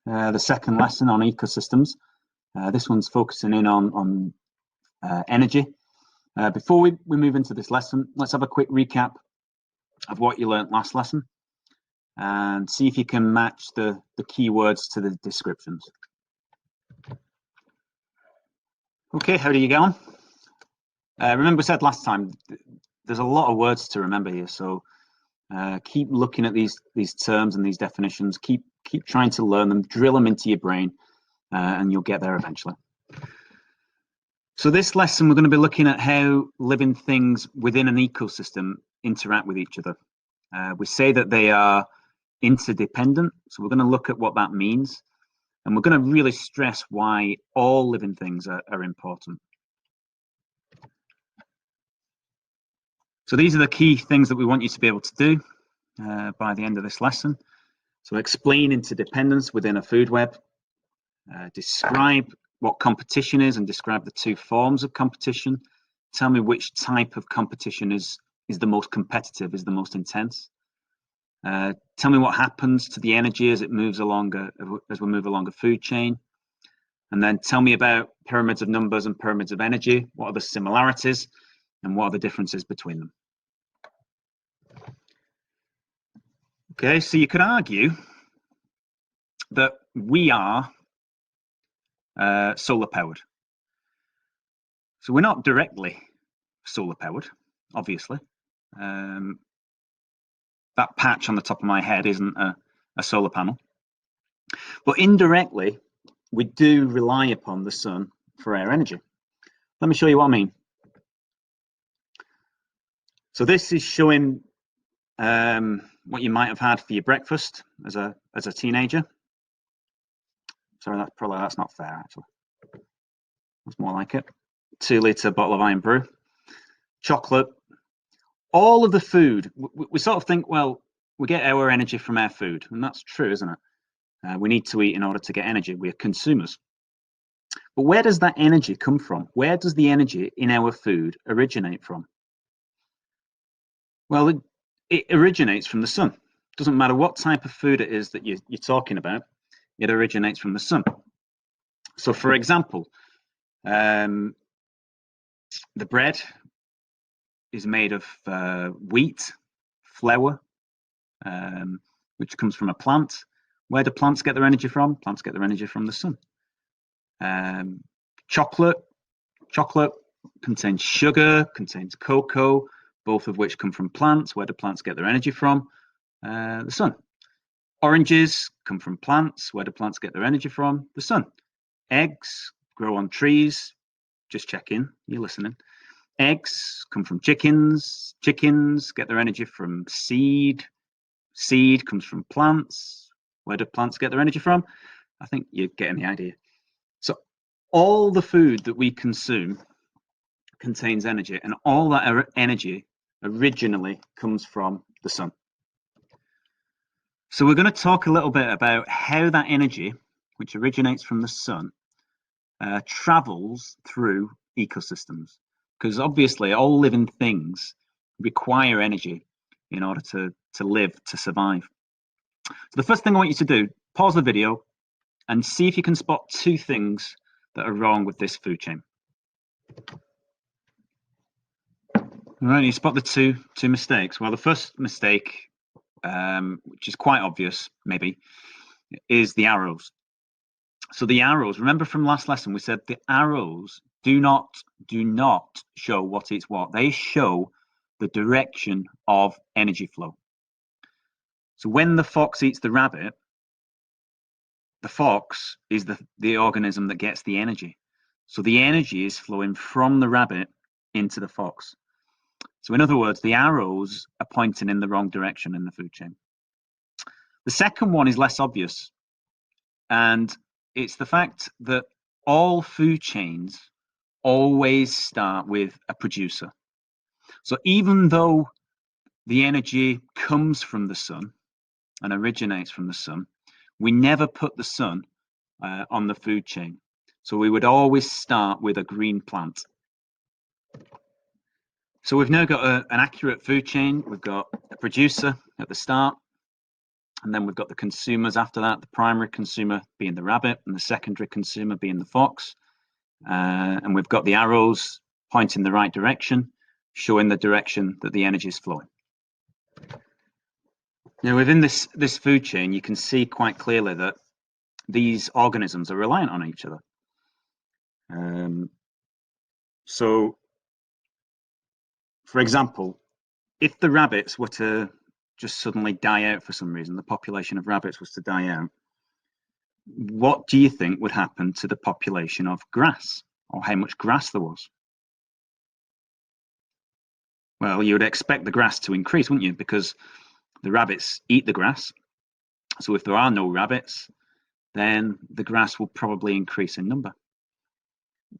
the second lesson on ecosystems. This one's focusing in on energy. Before we move into this lesson, let's have a quick recap of what you learnt last lesson and see if you can match the keywords to the descriptions. Okay, how do you get on? Remember we said last time, there's a lot of words to remember here, so keep looking at these terms and these definitions, keep trying to learn them, drill them into your brain, and you'll get there eventually. So this lesson, we're going to be looking at how living things within an ecosystem interact with each other. We say that they are interdependent, so we're going to look at what that means, and we're going to really stress why all living things are important. So these are the key things that we want you to be able to do by the end of this lesson. So explain interdependence within a food web, describe what competition is and describe the two forms of competition. Tell me which type of competition is the most competitive, is the most intense. Tell me what happens to the energy as it moves along, as we move along a food chain. And then tell me about pyramids of numbers and pyramids of energy. What are the similarities and what are the differences between them? Okay, so you could argue that we are solar powered. So we're not directly solar powered, obviously. That patch on the top of my head isn't a solar panel. But indirectly, we do rely upon the sun for our energy. Let me show you what I mean. So this is showing what you might have had for your breakfast as a teenager. Sorry, that's not fair actually. That's more like it. 2-litre bottle of iron brew, chocolate, all of the food. We sort of think, well, we get our energy from our food, and that's true, isn't it? We need to eat in order to get energy. We're consumers. But where does that energy come from? Where does the energy in our food originate from? Well, it originates from the sun. Doesn't matter what type of food it is that you're talking about, it originates from the sun. So for example, the bread is made of wheat, flour, which comes from a plant. Where do plants get their energy from? Plants get their energy from the sun. Chocolate contains sugar, contains cocoa, both of which come from plants. Where do plants get their energy from? The sun. Oranges come from plants. Where do plants get their energy from? The sun. Eggs grow on trees. Just checking, you're listening. Eggs come from chickens. Chickens get their energy from seed. Seed comes from plants. Where do plants get their energy from? I think you're getting the idea. So all the food that we consume contains energy, and all that energy originally comes from the sun. So we're going to talk a little bit about how that energy, which originates from the sun, travels through ecosystems, because obviously all living things require energy in order to live, to survive. So the first thing I want you to do, pause the video and see if you can spot two things that are wrong with this food chain. All right, you spot the two mistakes. Well, the first mistake, which is quite obvious, maybe, is the arrows. So the arrows, remember from last lesson, we said the arrows do not show what is what. They show the direction of energy flow. So when the fox eats the rabbit, the fox is the organism that gets the energy. So the energy is flowing from the rabbit into the fox. So in other words, the arrows are pointing in the wrong direction in the food chain. The second one is less obvious, and it's the fact that all food chains always start with a producer. So even though the energy comes from the sun and originates from the sun, we never put the sun on the food chain. So we would always start with a green plant. So we've now got an accurate food chain. We've got a producer at the start, And then we've got the consumers after that, the primary consumer being the rabbit and the secondary consumer being the fox. And we've got the arrows pointing the right direction, showing the direction that the energy is flowing. Now, within this food chain, you can see quite clearly that these organisms are reliant on each other. So, for example, if the rabbits were to just suddenly die out for some reason, the population of rabbits was to die out, what do you think would happen to the population of grass, or how much grass there was? Well, you would expect the grass to increase, wouldn't you? Because the rabbits eat the grass. So if there are no rabbits, then the grass will probably increase in number.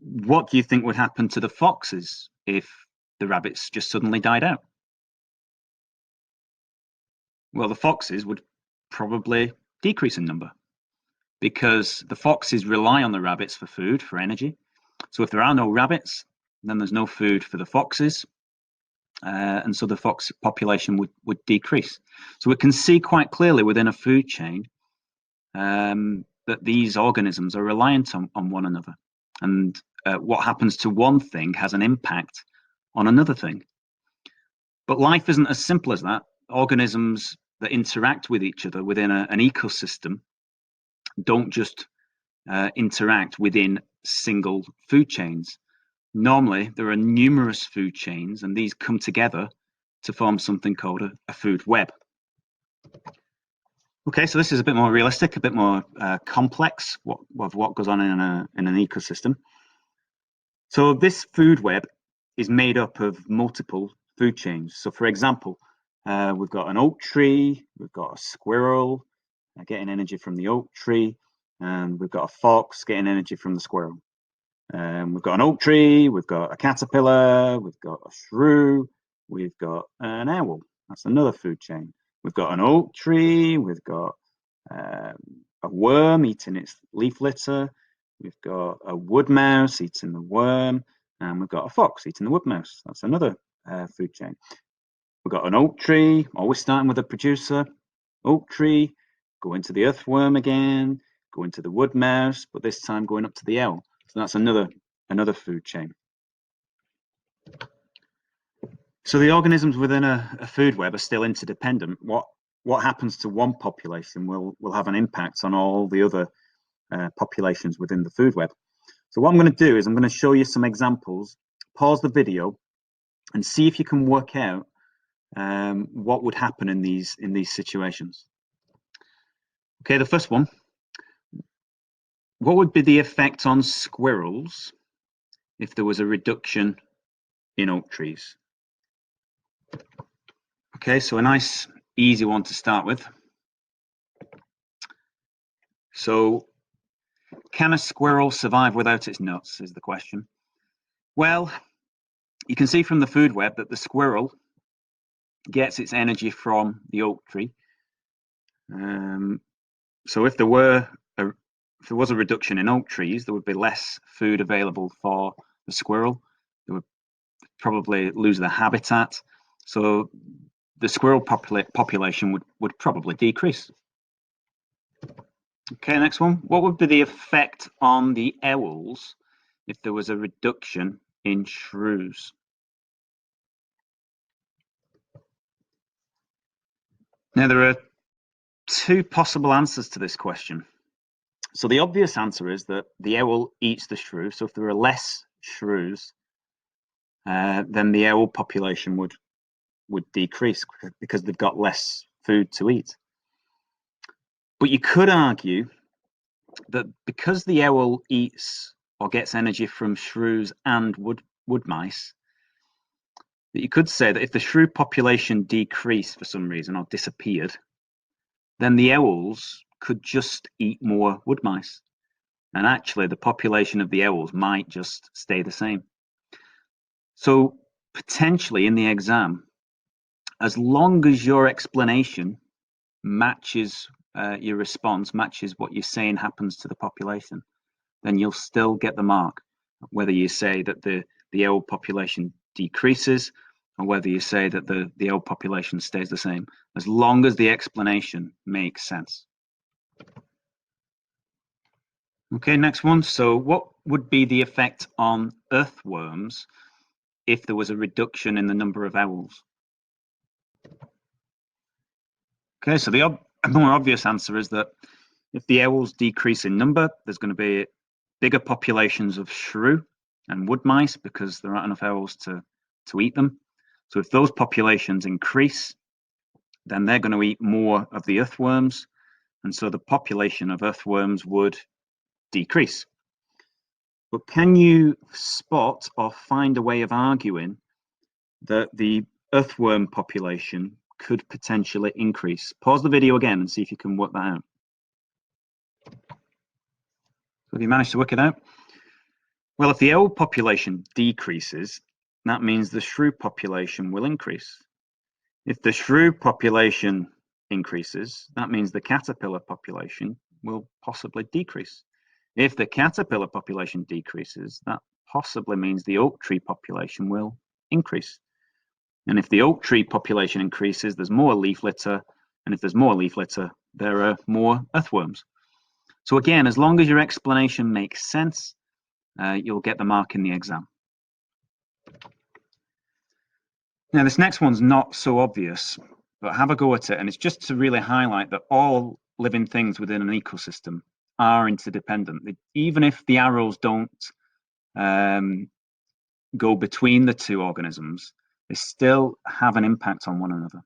What do you think would happen to the foxes if the rabbits just suddenly died out? Well, the foxes would probably decrease in number because the foxes rely on the rabbits for food, for energy. So if there are no rabbits, then there's no food for the foxes. And so the fox population would decrease. So we can see quite clearly within a food chain that these organisms are reliant on one another. And what happens to one thing has an impact on another thing. But life isn't as simple as that. Organisms that interact with each other within an ecosystem don't just interact within single food chains. Normally, there are numerous food chains, and these come together to form something called a food web. Okay, so this is a bit more realistic, a bit more complex of what goes on in an ecosystem. So this food web is made up of multiple food chains. So for example, we've got an oak tree, we've got a squirrel getting energy from the oak tree, and we've got a fox getting energy from the squirrel. We've got an oak tree, we've got a caterpillar, we've got a shrew, we've got an owl. That's another food chain. We've got an oak tree, we've got a worm eating its leaf litter, we've got a wood mouse eating the worm, and we've got a fox eating the wood mouse. That's another food chain. We've got an oak tree, always starting with a producer. Oak tree, go into the earthworm again, go into the wood mouse, but this time going up to the owl. So that's another food chain. So the organisms within a food web are still interdependent. What happens to one population will have an impact on all the other populations within the food web. So what I'm going to do is I'm going to show you some examples, pause the video, and see if you can work out what would happen in these situations. Okay, the first one. What would be the effect on squirrels if there was a reduction in oak trees? Okay, so a nice, easy one to start with. So, can a squirrel survive without its nuts, is the question. Well, you can see from the food web that the squirrel gets its energy from the oak tree. So if there was a reduction in oak trees, there would be less food available for the squirrel. They would probably lose their habitat. So the squirrel population would probably decrease. Okay, next one. What would be the effect on the owls if there was a reduction in shrews? Now, there are two possible answers to this question. So the obvious answer is that the owl eats the shrew. So if there are less shrews, then the owl population would decrease because they've got less food to eat. But you could argue that because the owl eats or gets energy from shrews and wood mice, that you could say that if the shrew population decreased for some reason or disappeared, then the owls could just eat more wood mice. And actually, the population of the owls might just stay the same. So potentially in the exam, as long as your explanation matches your response, matches what you're saying happens to the population, then you'll still get the mark, whether you say that the owl population decreases or whether you say that the old population stays the same, as long as the explanation makes sense. Okay, next one. So what would be the effect on earthworms if there was a reduction in the number of owls? Okay, so the more obvious answer is that if the owls decrease in number, there's going to be bigger populations of shrew and wood mice because there aren't enough owls to eat them. So if those populations increase, then they're going to eat more of the earthworms, and so the population of earthworms would decrease. But can you spot or find a way of arguing that the earthworm population could potentially increase? Pause the video again and see if you can work that out. So have you managed to work it out? Well, if the owl population decreases, that means the shrew population will increase. If the shrew population increases, that means the caterpillar population will possibly decrease. If the caterpillar population decreases, that possibly means the oak tree population will increase. And if the oak tree population increases, there's more leaf litter. And if there's more leaf litter, there are more earthworms. So again, as long as your explanation makes sense, you'll get the mark in the exam. Now, this next one's not so obvious, but have a go at it. And it's just to really highlight that all living things within an ecosystem are interdependent. Even if the arrows don't go between the two organisms, they still have an impact on one another.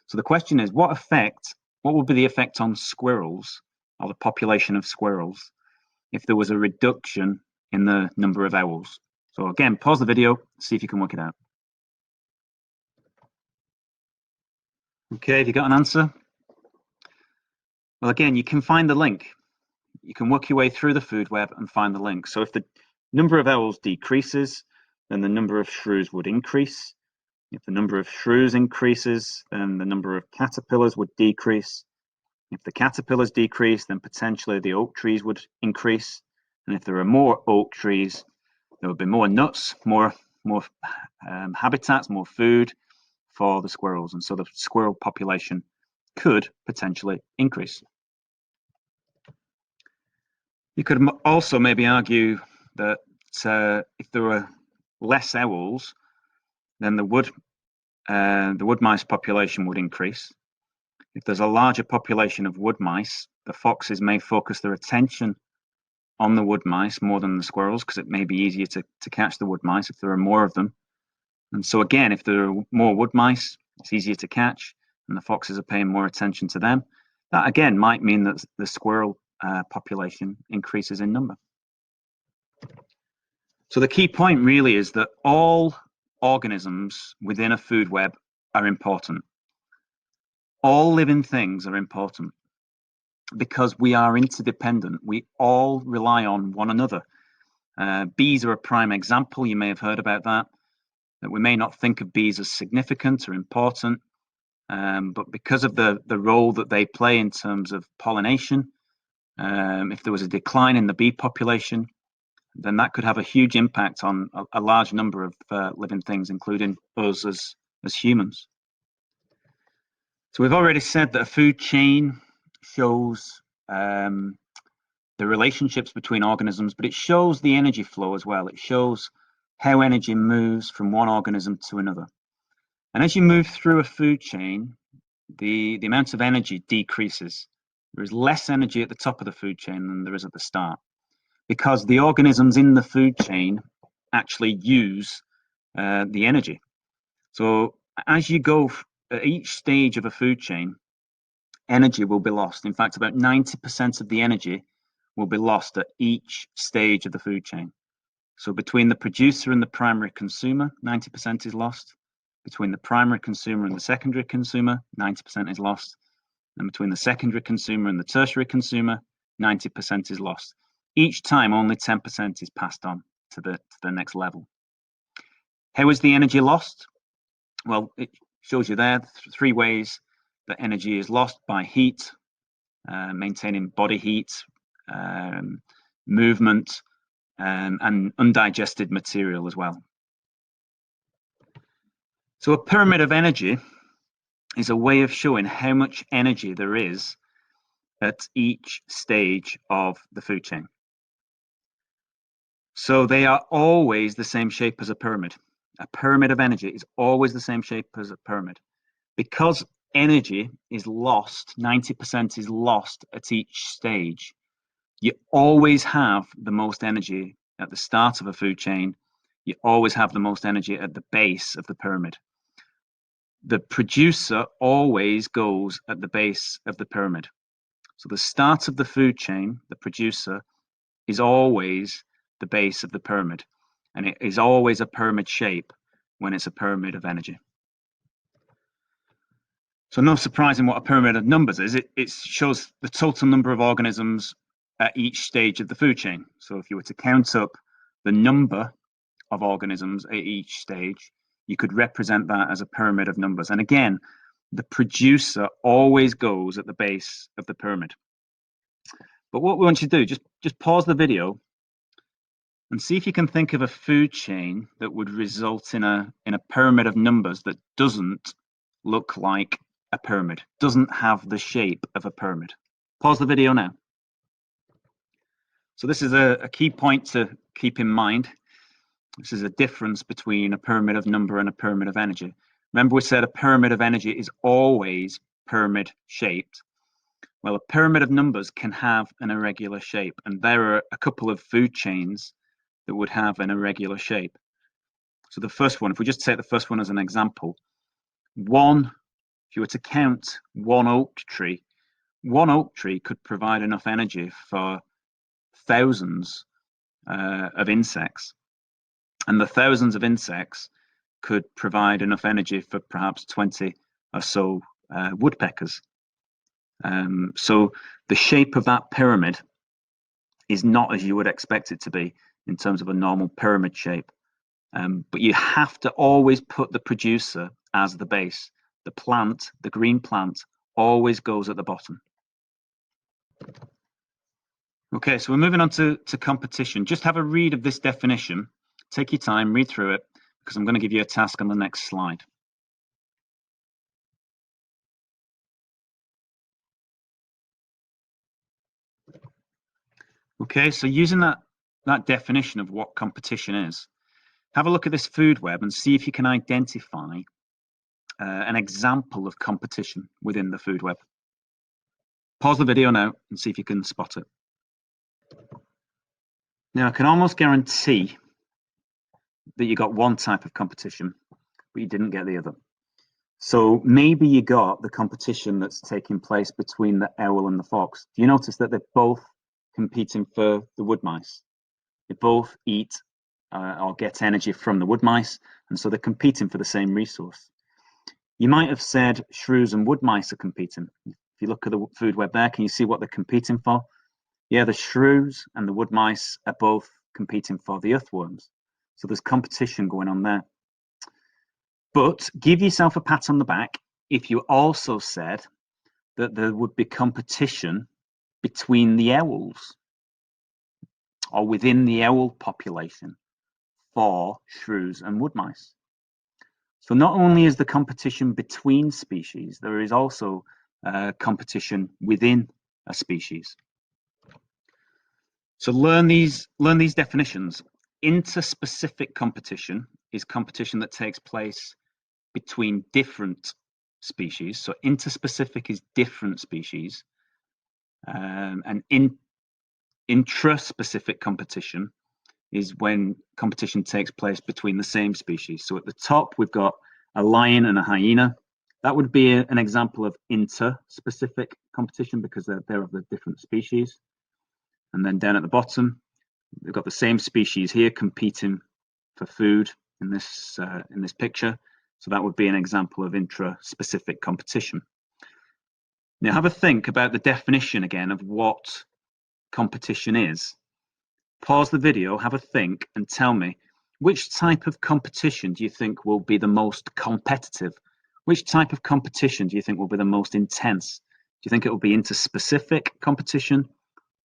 So the question is, what would be the effect on squirrels, or the population of squirrels, if there was a reduction in the number of owls? So again, pause the video, see if you can work it out. Okay, have you got an answer? Well, again, you can find the link. You can work your way through the food web and find the link. So if the number of owls decreases, then the number of shrews would increase. If the number of shrews increases, then the number of caterpillars would decrease. If the caterpillars decrease, then potentially the oak trees would increase. And if there are more oak trees, there would be more nuts, more habitats, more food for the squirrels. And so the squirrel population could potentially increase. You could also maybe argue that if there were less owls, then the wood mice population would increase. If there's a larger population of wood mice, the foxes may focus their attention on the wood mice more than the squirrels, because it may be easier to catch the wood mice if there are more of them. And so again, if there are more wood mice, it's easier to catch, and the foxes are paying more attention to them. That again might mean that the squirrel population increases in number. So the key point really is that all organisms within a food web are important. All living things are important because we are interdependent. We all rely on one another. Bees are a prime example. You may have heard about that we may not think of bees as significant or important, but because of the role that they play in terms of pollination, if there was a decline in the bee population, then that could have a huge impact on a large number of living things, including us as humans. So we've already said that a food chain shows the relationships between organisms, but it shows the energy flow as well. It shows how energy moves from one organism to another. And as you move through a food chain, the amount of energy decreases. There is less energy at the top of the food chain than there is at the start, because the organisms in the food chain actually use the energy. So as you go at each stage of a food chain, energy will be lost. In fact, about 90% of the energy will be lost at each stage of the food chain. So between the producer and the primary consumer, 90% is lost. Between the primary consumer and the secondary consumer, 90% is lost. And between the secondary consumer and the tertiary consumer, 90% is lost. Each time, only 10% is passed on to the next level. How is the energy lost? Well, it shows you there 3 ways that energy is lost: by heat, maintaining body heat, movement, and undigested material as well. So a pyramid of energy is a way of showing how much energy there is at each stage of the food chain. So they are always the same shape as a pyramid. A pyramid of energy is always the same shape as a pyramid. Because energy is lost, 90% is lost at each stage, you always have the most energy at the start of a food chain. You always have the most energy at the base of the pyramid. The producer always goes at the base of the pyramid. So the start of the food chain, the producer, is always the base of the pyramid. And it is always a pyramid shape when it's a pyramid of energy. So no surprise in what a pyramid of numbers is. It shows the total number of organisms at each stage of the food chain. So if you were to count up the number of organisms at each stage, you could represent that as a pyramid of numbers. And again, the producer always goes at the base of the pyramid. But what we want you to do, just pause the video and see if you can think of a food chain that would result in a pyramid of numbers that doesn't look like a pyramid, doesn't have the shape of a pyramid. Pause the video now. So this is a key point to keep in mind. This is a difference between a pyramid of number and a pyramid of energy. Remember we said a pyramid of energy is always pyramid shaped. Well, a pyramid of numbers can have an irregular shape, and there are a couple of food chains that would have an irregular shape. So the first one, if we just take the first one as an example, if you were to count one oak tree could provide enough energy for thousands of insects. And the thousands of insects could provide enough energy for perhaps 20 or so woodpeckers. So the shape of that pyramid is not as you would expect it to be in terms of a normal pyramid shape. But you have to always put the producer as the base. The plant, the green plant, always goes at the bottom. Okay, so we're moving on to competition. Just have a read of this definition. Take your time, read through it, because I'm going to give you a task on the next slide. Okay, so using that definition of what competition is, have a look at this food web and see if you can identify an example of competition within the food web. Pause the video now and see if you can spot it. Now, I can almost guarantee that you got one type of competition, but you didn't get the other. So maybe you got the competition that's taking place between the owl and the fox. Do you notice that they're both competing for the wood mice? They both eat or get energy from the wood mice, and so they're competing for the same resource. You might have said shrews and wood mice are competing. If you look at the food web there, can you see what they're competing for? Yeah, the shrews and the wood mice are both competing for the earthworms. So there's competition going on there. But give yourself a pat on the back if you also said that there would be competition between the owls or within the owl population for shrews and wood mice. So not only is the competition between species, there is also competition within a species. So learn these definitions. Interspecific competition is competition that takes place between different species. So interspecific is different species. And intraspecific competition is when competition takes place between the same species. So at the top, we've got a lion and a hyena. That would be an example of interspecific competition because they're of the different species. And then down at the bottom, we've got the same species here competing for food in this picture. So that would be an example of intraspecific competition. Now have a think about the definition again of what competition is. Pause the video, have a think, and tell me, which type of competition do you think will be the most competitive? Which type of competition do you think will be the most intense? Do you think it will be interspecific competition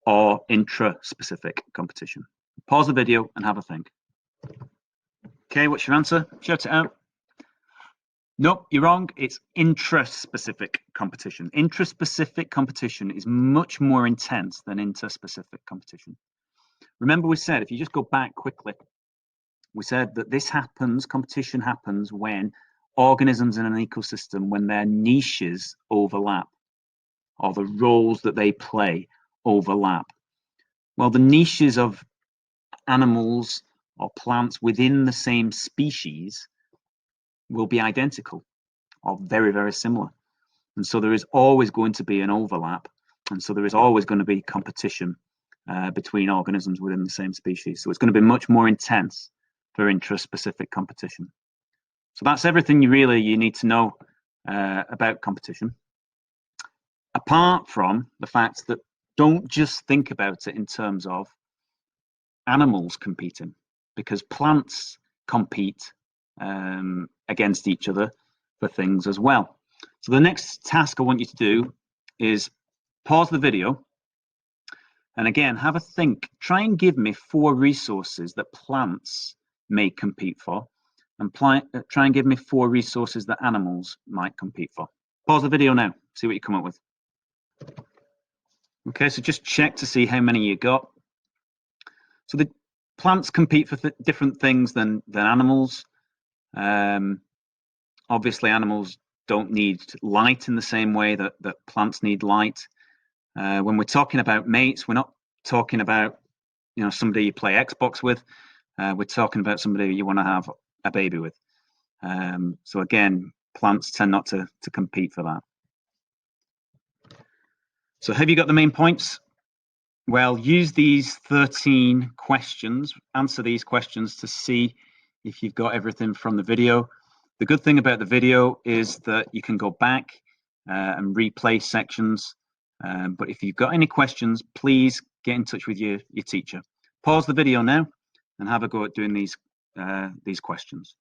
or intraspecific competition? Pause the video and have a think. Okay, what's your answer? Shout it out. Nope, you're wrong. It's intraspecific competition. Intraspecific competition is much more intense than interspecific competition. Remember we said, if you just go back quickly, we said that this happens, competition happens when organisms in an ecosystem, when their niches overlap, or the roles that they play overlap. Well, the niches of animals or plants within the same species will be identical or very, very similar. And so there is always going to be an overlap. And so there is always going to be competition between organisms within the same species. So it's going to be much more intense for intraspecific competition. So that's everything you need to know about competition. Apart from the fact that don't just think about it in terms of animals competing, because plants compete against each other for things as well. So the next task I want you to do is pause the video and again have a think. Try and give me 4 resources that plants may compete for, and try and give me 4 resources that animals might compete for. Pause the video now, see what you come up with. Okay, so just check to see how many you got. So the plants compete for different things than animals. Obviously, animals don't need light in the same way that plants need light. When we're talking about mates, we're not talking about somebody you play Xbox with. We're talking about somebody you want to have a baby with. So again, plants tend not to compete for that. So have you got the main points? Well, use these 13 questions, answer these questions to see if you've got everything from the video. The good thing about the video is that you can go back and replay sections. But if you've got any questions, please get in touch with your teacher. Pause the video now and have a go at doing these questions.